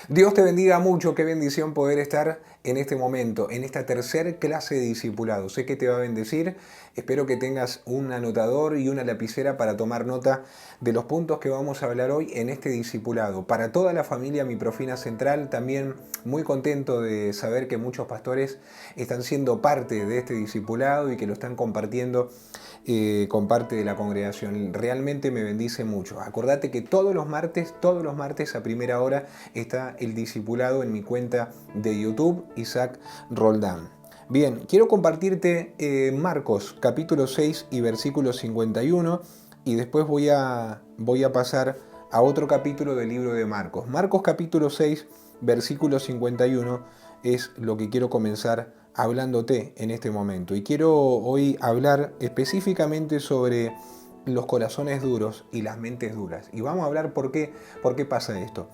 Dios te bendiga mucho, qué bendición poder estar en este momento, en esta tercer clase de discipulado. Sé que te va a bendecir, espero que tengas un anotador y una lapicera para tomar nota de los puntos que vamos a hablar hoy en este discipulado. Para toda la familia Mi Profina Central, también muy contento de saber que muchos pastores están siendo parte de este discipulado y que lo están compartiendo con parte de la congregación. Realmente me bendice mucho. Acordate que todos los martes a primera hora está el discipulado en mi cuenta de YouTube, Isaac Roldán. Bien, quiero compartirte Marcos capítulo 6 y versículo 51 y después voy a pasar a otro capítulo del libro de Marcos. Marcos capítulo 6, versículo 51 es lo que quiero comenzar hablándote en este momento. Y quiero hoy hablar específicamente sobre los corazones duros y las mentes duras. Y vamos a hablar por qué pasa esto.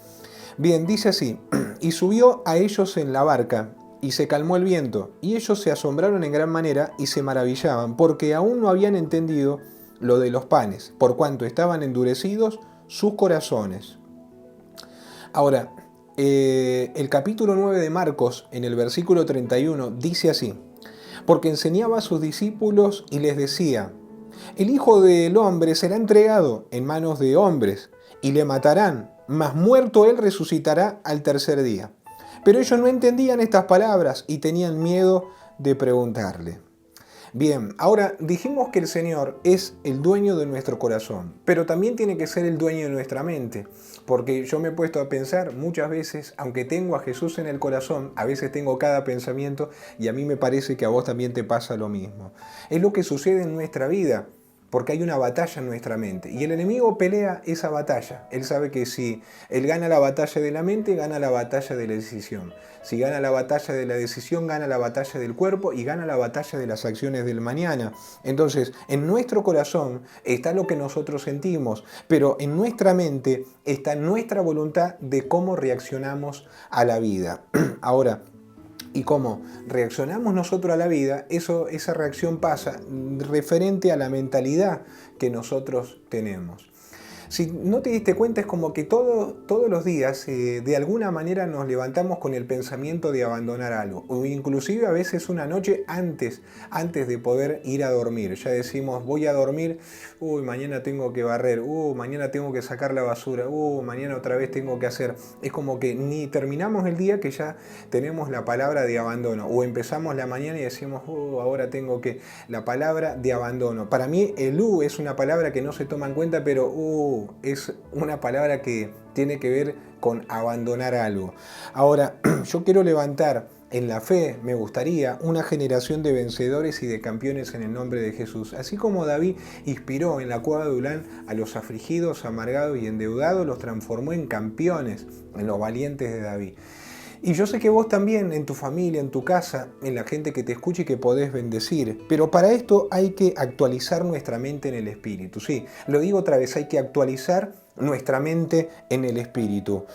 Bien, dice así, y subió a ellos en la barca, y se calmó el viento, y ellos se asombraron en gran manera y se maravillaban, porque aún no habían entendido lo de los panes, por cuanto estaban endurecidos sus corazones. Ahora, el capítulo 9 de Marcos, en el versículo 31, dice así, porque enseñaba a sus discípulos y les decía, el Hijo del Hombre será entregado en manos de hombres y le matarán, mas muerto él resucitará al tercer día. Pero ellos no entendían estas palabras y tenían miedo de preguntarle. Bien, ahora dijimos que el Señor es el dueño de nuestro corazón, pero también tiene que ser el dueño de nuestra mente, porque yo me he puesto a pensar muchas veces, aunque tengo a Jesús en el corazón, a veces tengo cada pensamiento y a mí me parece que a vos también te pasa lo mismo. Es lo que sucede en nuestra vida, porque hay una batalla en nuestra mente y el enemigo pelea esa batalla. Él sabe que si él gana la batalla de la mente, gana la batalla de la decisión. Si gana la batalla de la decisión, gana la batalla del cuerpo y gana la batalla de las acciones del mañana. Entonces, en nuestro corazón está lo que nosotros sentimos, pero en nuestra mente está nuestra voluntad de cómo reaccionamos a la vida. Ahora, y cómo reaccionamos nosotros a la vida, esa reacción pasa referente a la mentalidad que nosotros tenemos. Si no te diste cuenta, es como que todos los días de alguna manera nos levantamos con el pensamiento de abandonar algo, o inclusive a veces una noche antes de poder ir a dormir. Ya decimos, voy a dormir, uy, mañana tengo que barrer, mañana tengo que sacar la basura, mañana otra vez tengo que hacer. Es como que ni terminamos el día que ya tenemos la palabra de abandono, o empezamos la mañana y decimos, ahora tengo que, la palabra de abandono. Para mí el es una palabra que no se toma en cuenta, pero es una palabra que tiene que ver con abandonar algo. Ahora, yo quiero levantar en la fe, me gustaría, una generación de vencedores y de campeones en el nombre de Jesús. Así como David inspiró en la cueva de Adulán a los afligidos, amargados y endeudados, los transformó en campeones, en los valientes de David. Y yo sé que vos también, en tu familia, en tu casa, en la gente que te escuche y que podés bendecir. Pero para esto hay que actualizar nuestra mente en el Espíritu. Sí, lo digo otra vez, hay que actualizar nuestra mente en el Espíritu.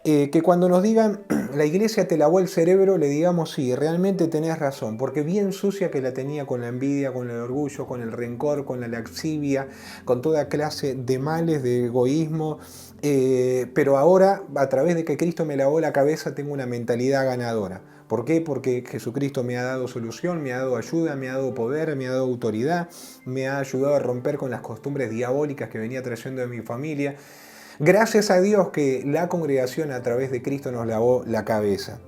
Que cuando nos digan, la iglesia te lavó el cerebro, le digamos, sí, realmente tenés razón, porque bien sucia que la tenía con la envidia, con el orgullo, con el rencor, con la laxivia, con toda clase de males, de egoísmo. Pero ahora, a través de que Cristo me lavó la cabeza, tengo una mentalidad ganadora. ¿Por qué? Porque Jesucristo me ha dado solución, me ha dado ayuda, me ha dado poder, me ha dado autoridad, me ha ayudado a romper con las costumbres diabólicas que venía trayendo de mi familia. Gracias a Dios que la congregación a través de Cristo nos lavó la cabeza.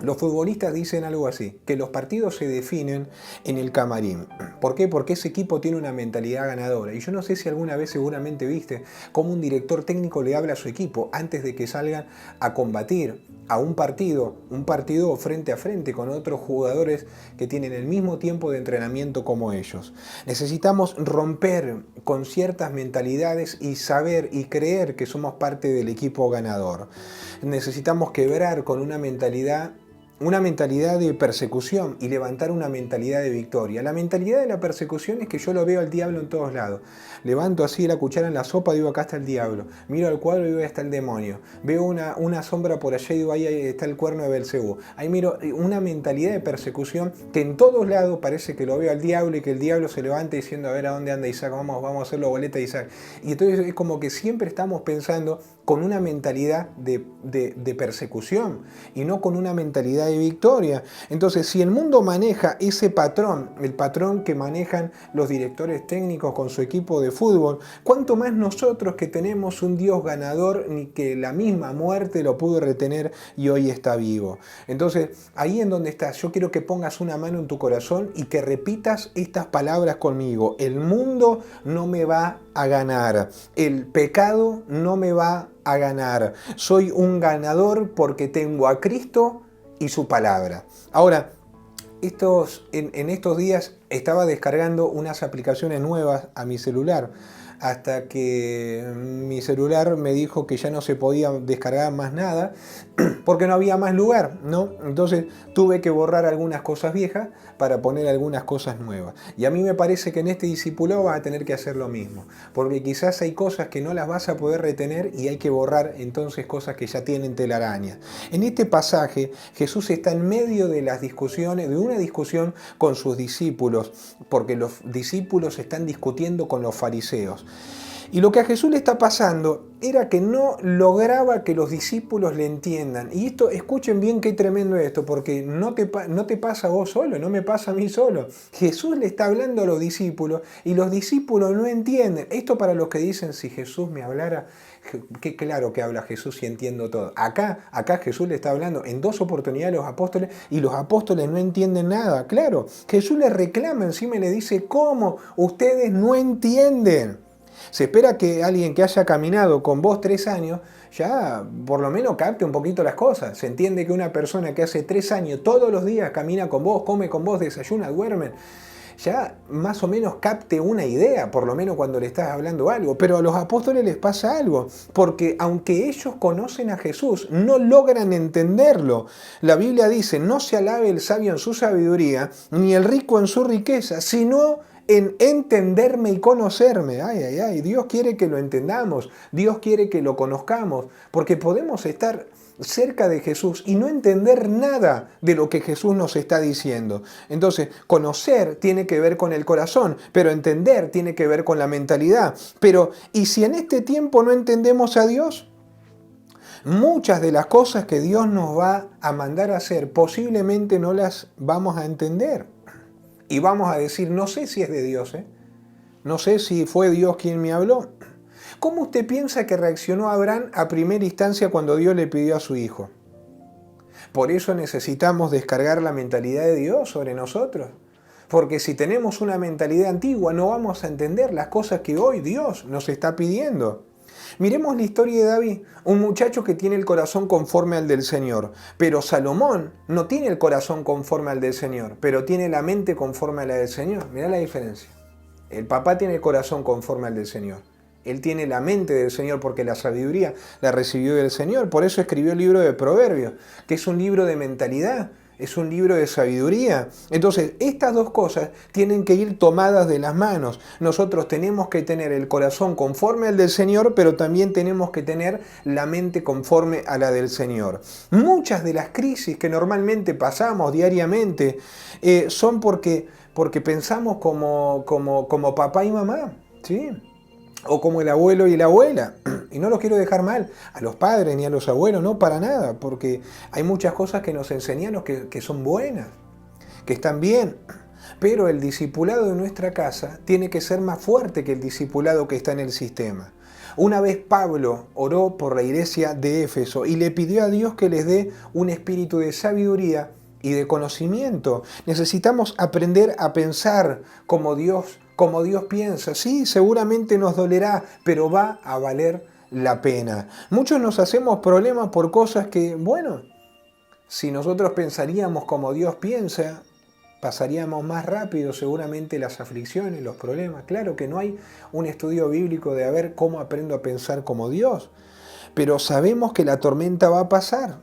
Los futbolistas dicen algo así, que los partidos se definen en el camarín. ¿Por qué? Porque ese equipo tiene una mentalidad ganadora. Y yo no sé si alguna vez seguramente viste cómo un director técnico le habla a su equipo antes de que salgan a combatir a un partido frente a frente con otros jugadores que tienen el mismo tiempo de entrenamiento como ellos. Necesitamos romper con ciertas mentalidades y saber y creer que somos parte del equipo ganador. Necesitamos quebrar con una mentalidad una mentalidad de persecución y levantar una mentalidad de victoria. La mentalidad de la persecución es que yo lo veo al diablo en todos lados. Levanto así la cuchara en la sopa, digo acá está el diablo. Miro al cuadro y digo ahí está el demonio. Veo una sombra por allá y digo ahí está el cuerno de Belcebú. Ahí miro una mentalidad de persecución que en todos lados parece que lo veo al diablo y que el diablo se levanta diciendo a ver a dónde anda Isaac, vamos a hacerlo boleta de Isaac. Y entonces es como que siempre estamos pensando con una mentalidad de persecución y no con una mentalidad de victoria. Entonces, si el mundo maneja ese patrón, el patrón que manejan los directores técnicos con su equipo de fútbol, ¿cuánto más nosotros que tenemos un Dios ganador, ni que la misma muerte lo pudo retener y hoy está vivo? Entonces, ahí en donde estás, yo quiero que pongas una mano en tu corazón y que repitas estas palabras conmigo. El mundo no me va a ganar. El pecado no me va a ganar. Soy un ganador porque tengo a Cristo y su palabra. Ahora, en estos días estaba descargando unas aplicaciones nuevas a mi celular, hasta que mi celular me dijo que ya no se podía descargar más nada porque no había más lugar, ¿no? Entonces tuve que borrar algunas cosas viejas para poner algunas cosas nuevas. Y a mí me parece que en este discipulado vas a tener que hacer lo mismo, porque quizás hay cosas que no las vas a poder retener y hay que borrar entonces cosas que ya tienen telaraña. En este pasaje Jesús está en medio de las discusiones, de una discusión con sus discípulos, porque los discípulos están discutiendo con los fariseos. Y lo que a Jesús le está pasando era que no lograba que los discípulos le entiendan. Y esto, escuchen bien qué tremendo es esto, porque no te pasa a vos solo, no me pasa a mí solo. Jesús le está hablando a los discípulos y los discípulos no entienden. Esto para los que dicen, si Jesús me hablara, qué claro que habla Jesús y entiendo todo. Acá Jesús le está hablando en 2 oportunidades a los apóstoles y los apóstoles no entienden nada. Claro, Jesús les reclama encima y le dice, ¿cómo ustedes no entienden? Se espera que alguien que haya caminado con vos 3 años ya por lo menos capte un poquito las cosas. Se entiende que una persona que hace 3 años todos los días camina con vos, come con vos, desayuna, duerme, ya más o menos capte una idea, por lo menos cuando le estás hablando algo. Pero a los apóstoles les pasa algo, porque aunque ellos conocen a Jesús, no logran entenderlo. La Biblia dice, no se alabe el sabio en su sabiduría, ni el rico en su riqueza, sino en entenderme y conocerme. Ay, ay, ay, Dios quiere que lo entendamos, Dios quiere que lo conozcamos, porque podemos estar cerca de Jesús y no entender nada de lo que Jesús nos está diciendo. Entonces, conocer tiene que ver con el corazón, pero entender tiene que ver con la mentalidad. Pero, ¿y si en este tiempo no entendemos a Dios? Muchas de las cosas que Dios nos va a mandar a hacer posiblemente no las vamos a entender. Y vamos a decir, no sé si es de Dios, no sé si fue Dios quien me habló. ¿Cómo usted piensa que reaccionó Abraham a primera instancia cuando Dios le pidió a su hijo? Por eso necesitamos descargar la mentalidad de Dios sobre nosotros. Porque si tenemos una mentalidad antigua no vamos a entender las cosas que hoy Dios nos está pidiendo. Miremos la historia de David, un muchacho que tiene el corazón conforme al del Señor. Pero Salomón no tiene el corazón conforme al del Señor, pero tiene la mente conforme a la del Señor. Mirá la diferencia. El papá tiene el corazón conforme al del Señor. Él tiene la mente del Señor porque la sabiduría la recibió del Señor. Por eso escribió el libro de Proverbios, que es un libro de mentalidad. Es un libro de sabiduría. Entonces, estas dos cosas tienen que ir tomadas de las manos. Nosotros tenemos que tener el corazón conforme al del Señor, pero también tenemos que tener la mente conforme a la del Señor. Muchas de las crisis que normalmente pasamos diariamente son porque pensamos como papá y mamá, ¿sí? O como el abuelo y la abuela. Y no los quiero dejar mal a los padres ni a los abuelos, no, para nada, porque hay muchas cosas que nos enseñan que son buenas, que están bien. Pero el discipulado de nuestra casa tiene que ser más fuerte que el discipulado que está en el sistema. Una vez Pablo oró por la iglesia de Éfeso y le pidió a Dios que les dé un espíritu de sabiduría y de conocimiento. Necesitamos aprender a pensar como Dios piensa. Sí, seguramente nos dolerá, pero va a valer la pena. Muchos nos hacemos problemas por cosas que, bueno, si nosotros pensaríamos como Dios piensa, pasaríamos más rápido seguramente las aflicciones, los problemas. Claro que no hay un estudio bíblico de a ver cómo aprendo a pensar como Dios, pero sabemos que la tormenta va a pasar.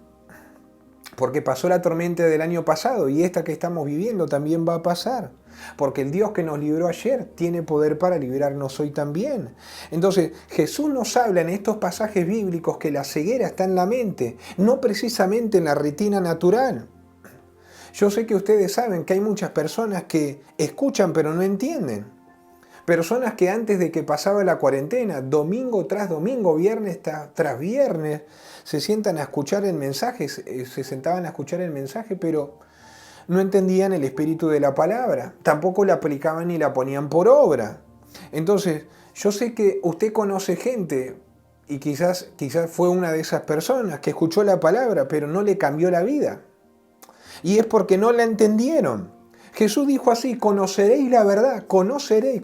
Porque pasó la tormenta del año pasado y esta que estamos viviendo también va a pasar. Porque el Dios que nos libró ayer tiene poder para librarnos hoy también. Entonces Jesús nos habla en estos pasajes bíblicos que la ceguera está en la mente, no precisamente en la retina natural. Yo sé que ustedes saben que hay muchas personas que escuchan pero no entienden. Personas que antes de que pasaba la cuarentena, domingo tras domingo, viernes tras viernes, se sientan a escuchar el mensaje, se sentaban a escuchar el mensaje, pero no entendían el espíritu de la palabra, tampoco la aplicaban ni la ponían por obra. Entonces, yo sé que usted conoce gente, y quizás fue una de esas personas que escuchó la palabra, pero no le cambió la vida. Y es porque no la entendieron. Jesús dijo así: conoceréis la verdad, conoceréis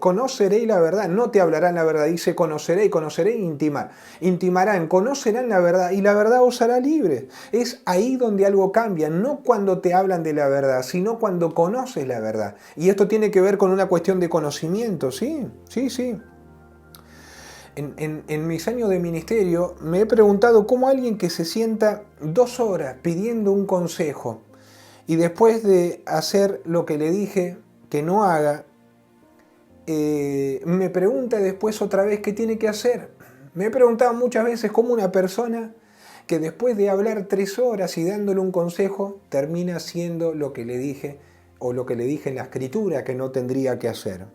la verdad. No te hablarán la verdad, dice conoceréis e intimar. Intimarán, conocerán la verdad y la verdad os hará libre. Es ahí donde algo cambia, no cuando te hablan de la verdad, sino cuando conoces la verdad. Y esto tiene que ver con una cuestión de conocimiento, sí. En mis años de ministerio me he preguntado cómo alguien que se sienta 2 horas pidiendo un consejo, y después de hacer lo que le dije que no haga, me pregunta después otra vez qué tiene que hacer. Me he preguntado muchas veces cómo una persona que después de hablar 3 horas y dándole un consejo, termina haciendo lo que le dije o lo que le dije en la escritura que no tendría que hacer.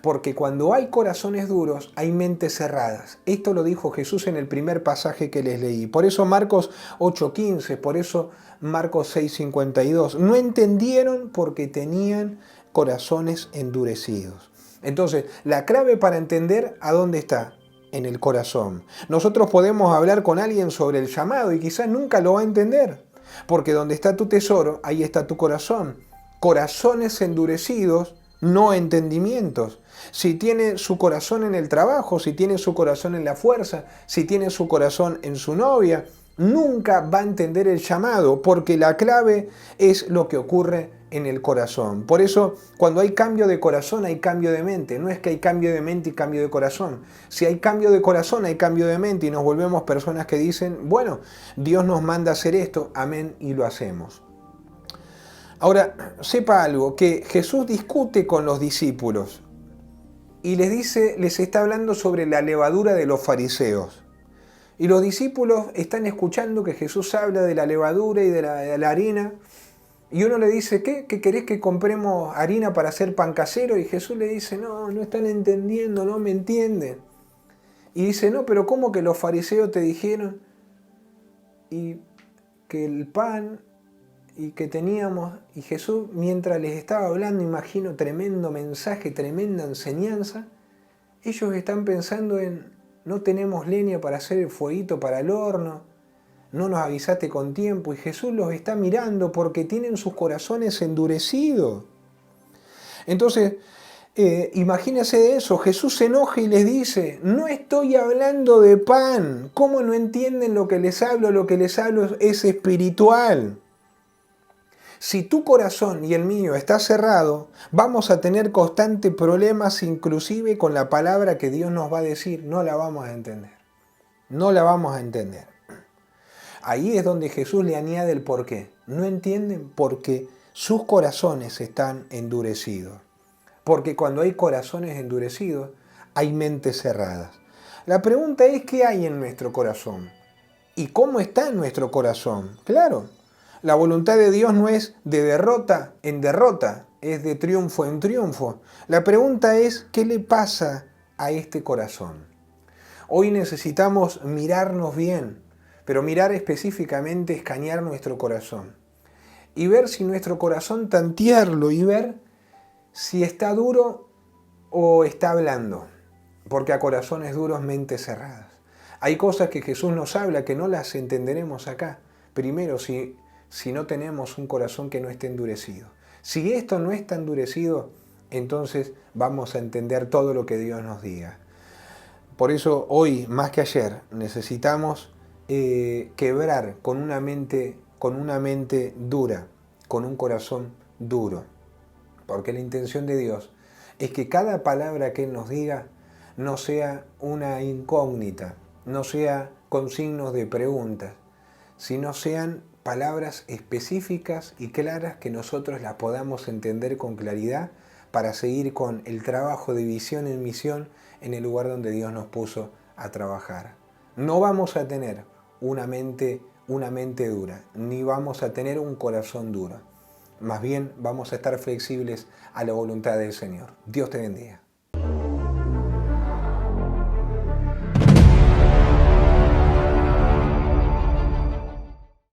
Porque cuando hay corazones duros, hay mentes cerradas. Esto lo dijo Jesús en el primer pasaje que les leí. Por eso Marcos 8:15, por eso Marcos 6:52. No entendieron porque tenían corazones endurecidos. Entonces, la clave para entender ¿a dónde está? En el corazón. Nosotros podemos hablar con alguien sobre el llamado y quizás nunca lo va a entender. Porque donde está tu tesoro, ahí está tu corazón. Corazones endurecidos, no entendimientos. Si tiene su corazón en el trabajo, si tiene su corazón en la fuerza, si tiene su corazón en su novia, nunca va a entender el llamado, porque la clave es lo que ocurre en el corazón. Por eso, cuando hay cambio de corazón, hay cambio de mente. No es que hay cambio de mente y cambio de corazón. Si hay cambio de corazón, hay cambio de mente y nos volvemos personas que dicen, bueno, Dios nos manda a hacer esto, amén, y lo hacemos. Ahora, sepa algo, que Jesús discute con los discípulos y les está hablando sobre la levadura de los fariseos. Y los discípulos están escuchando que Jesús habla de la levadura y de la harina. Y uno le dice, ¿qué querés que compremos harina para hacer pan casero? Y Jesús le dice, no están entendiendo, no me entienden. Y dice, no, pero ¿cómo que los fariseos te dijeron? Y que el pan y que teníamos, y Jesús mientras les estaba hablando, imagino tremendo mensaje, tremenda enseñanza, ellos están pensando en, no tenemos leña para hacer el fueguito para el horno, no nos avisaste con tiempo, y Jesús los está mirando porque tienen sus corazones endurecidos. Entonces, imagínense de eso, Jesús se enoja y les dice, no estoy hablando de pan, ¿cómo no entienden lo que les hablo? Lo que les hablo es espiritual. Si tu corazón y el mío está cerrado, vamos a tener constantes problemas, inclusive con la palabra que Dios nos va a decir, no la vamos a entender. No la vamos a entender. Ahí es donde Jesús le añade el porqué. No entienden porque sus corazones están endurecidos. Porque cuando hay corazones endurecidos, hay mentes cerradas. La pregunta es, ¿qué hay en nuestro corazón? ¿Y cómo está en nuestro corazón? Claro. La voluntad de Dios no es de derrota en derrota, es de triunfo en triunfo. La pregunta es, ¿qué le pasa a este corazón? Hoy necesitamos mirarnos bien, pero mirar específicamente, escanear nuestro corazón. Y ver si nuestro corazón, tantearlo y ver si está duro o está blando. Porque a corazones duros, mentes cerradas. Hay cosas que Jesús nos habla que no las entenderemos acá. Primero, si no tenemos un corazón que no esté endurecido. Si esto no está endurecido, entonces vamos a entender todo lo que Dios nos diga. Por eso hoy, más que ayer, necesitamos quebrar con una mente dura, con un corazón duro. Porque la intención de Dios es que cada palabra que Él nos diga no sea una incógnita, no sea con signos de preguntas, sino sean palabras específicas y claras que nosotros las podamos entender con claridad para seguir con el trabajo de visión en misión en el lugar donde Dios nos puso a trabajar. No vamos a tener una mente dura, ni vamos a tener un corazón duro. Más bien vamos a estar flexibles a la voluntad del Señor. Dios te bendiga.